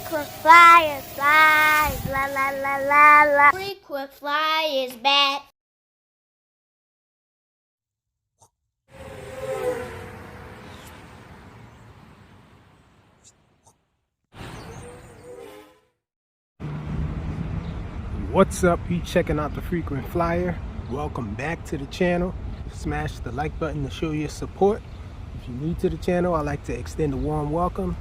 Frequent flyers, flies, la la la la la. Frequent flyers back. What's up? You checking out the Frequent Flyer? Welcome back to the channel. Smash the like button to show your support. If you're new to the channel, I'd like to extend a warm welcome.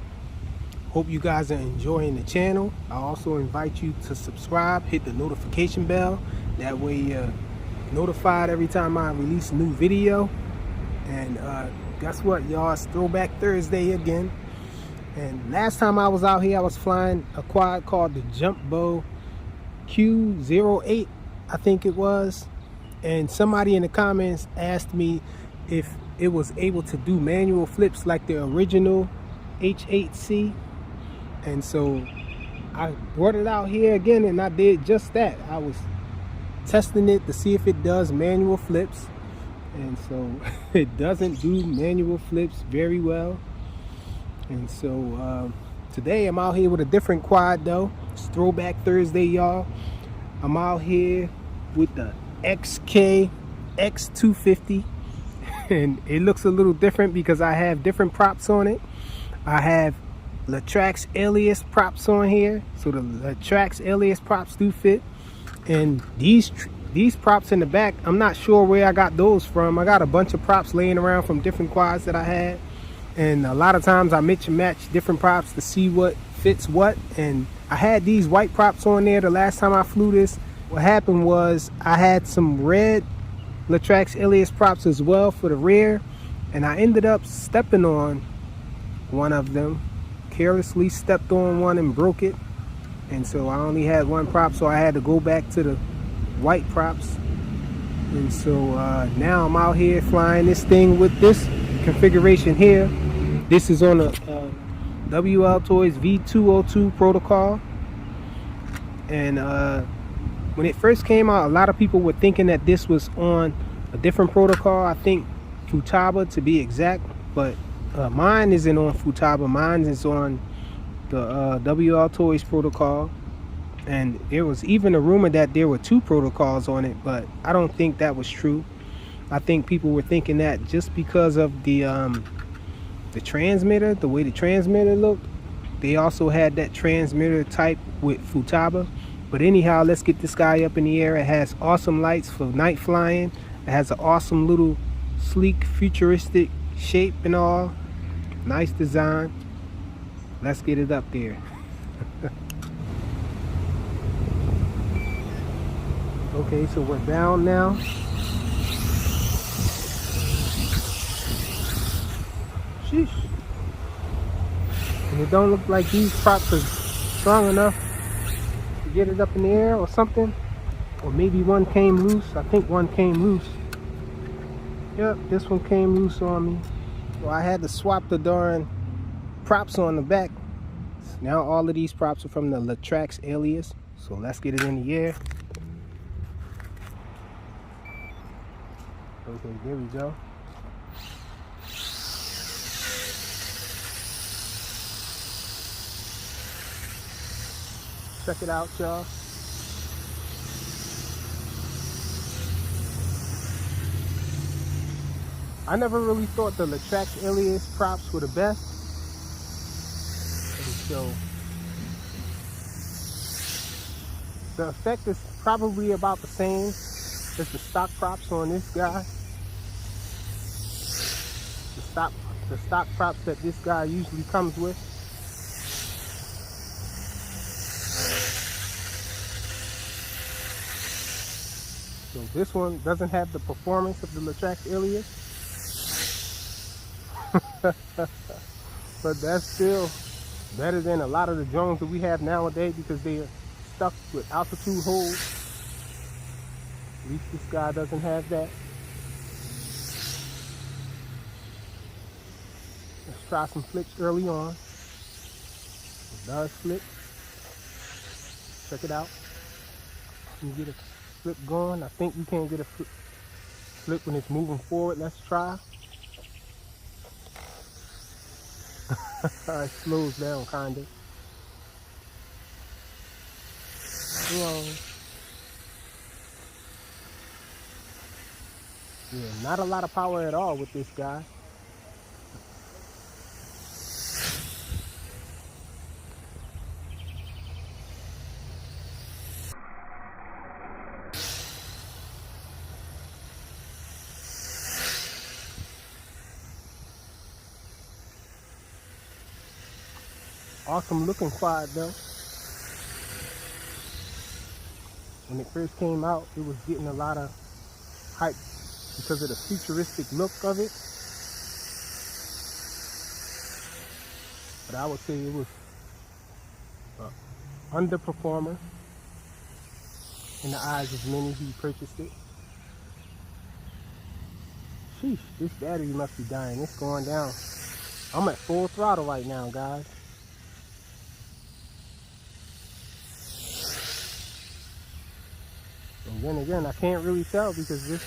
Hope you guys are enjoying the channel. I also invite you to subscribe, hit the notification bell. That way you're notified every time I release a new video. And guess what, y'all? It's Throwback Thursday again. And last time I was out here, I was flying a quad called the Jumbo Q08, I think it was, and somebody in the comments asked me if it was able to do manual flips like the original H8C, and so I brought it out here again and I did just that. I was testing it to see if it does manual flips, and so it doesn't do manual flips very well. And so today I'm out here with a different quad though. It's Throwback Thursday, y'all. I'm out here with the X250 and it looks a little different because I have different props on it. I have Latrax Alias props on here, so the Latrax Alias props do fit. And these props in the back, I'm not sure where I got those from. I got a bunch of props laying around from different quads that I had. And a lot of times I mix and match different props to see what fits what. And I had these white props on there the last time I flew this. What happened was I had some red Latrax Alias props as well for the rear. And I ended up stepping on one of them. Carelessly stepped on one and broke it. And so I only had one prop, so I had to go back to the white props. And so now I'm out here flying this thing with this configuration here. This is on a WL Toys V202 protocol, and when it first came out, a lot of people were thinking that this was on a different protocol. I think Futaba to be exact, but mine isn't on Futaba. Mine is on the WL Toys protocol, and there was even a rumor that there were two protocols on it, but I don't think that was true. I think people were thinking that just because of the transmitter, the way the transmitter looked. They also had that transmitter type with Futaba. But anyhow, let's get this guy up in the air. It has awesome lights for night flying. It has an awesome little sleek futuristic shape and all. Nice design. Let's get it up there. Okay, so we're down now. Sheesh. And it don't look like these props are strong enough to get it up in the air or something. Or maybe one came loose. I think one came loose. Yep, this one came loose on me. So I had to swap the darn props on the back. Now all of these props are from the Latrax Alias. So let's get it in the air. Okay, there we go. Check it out, y'all. I never really thought the Latrax Alias props were the best. And so the effect is probably about the same as the stock props on this guy. The stock props that this guy usually comes with. So this one doesn't have the performance of the Latrax Alias. But that's still better than a lot of the drones that we have nowadays because they are stuck with altitude holds. At least this guy doesn't have that. Let's try some flips early on. It does flip. Check it out. You get a flip going. I think you can't get a flip when it's moving forward. Let's try. It slows down kind of. Whoa. Yeah, not a lot of power at all with this guy. Awesome looking quad though. When it first came out, it was getting a lot of hype because of the futuristic look of it. But I would say it was an underperformer in the eyes of many who purchased it. Sheesh, this battery must be dying. It's going down. I'm at full throttle right now, guys. And then again, I can't really tell because this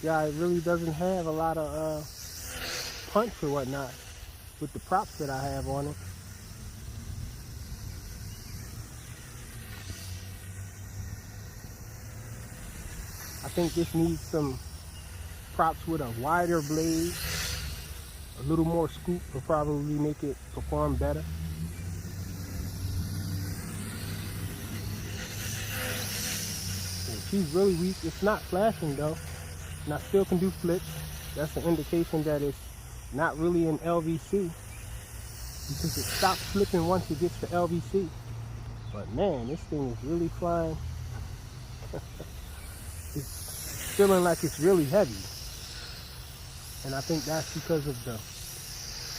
guy really doesn't have a lot of punch or whatnot with the props that I have on it. I think this needs some props with a wider blade. A little more scoop will probably make it perform better. She's really weak. It's not flashing though, and I still can do flips. That's an indication that it's not really an LVC because it stops flipping once it gets to LVC. But man, this thing is really flying. It's feeling like it's really heavy, and I think that's because of the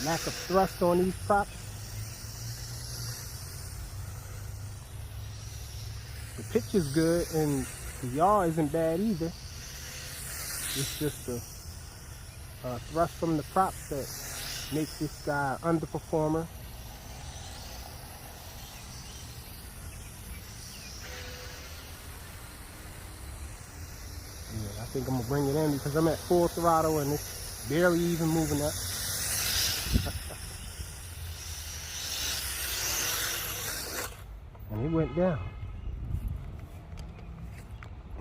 lack of thrust on these props. The pitch is good and the yaw isn't bad either. It's just the thrust from the props that makes this guy an underperformer. Yeah, I think I'm gonna bring it in because I'm at full throttle and it's barely even moving up. And it went down.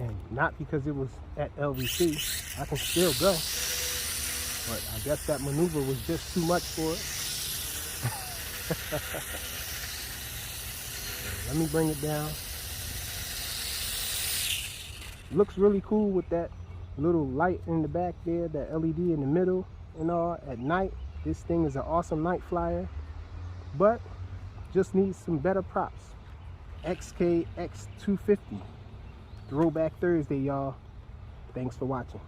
And not because it was at LVC. I can still go. But I guess that maneuver was just too much for it. Let me bring it down. Looks really cool with that little light in the back there, that LED in the middle and all. At night, this thing is an awesome night flyer. But just needs some better props. X250. Throwback Thursday, y'all. Thanks for watching.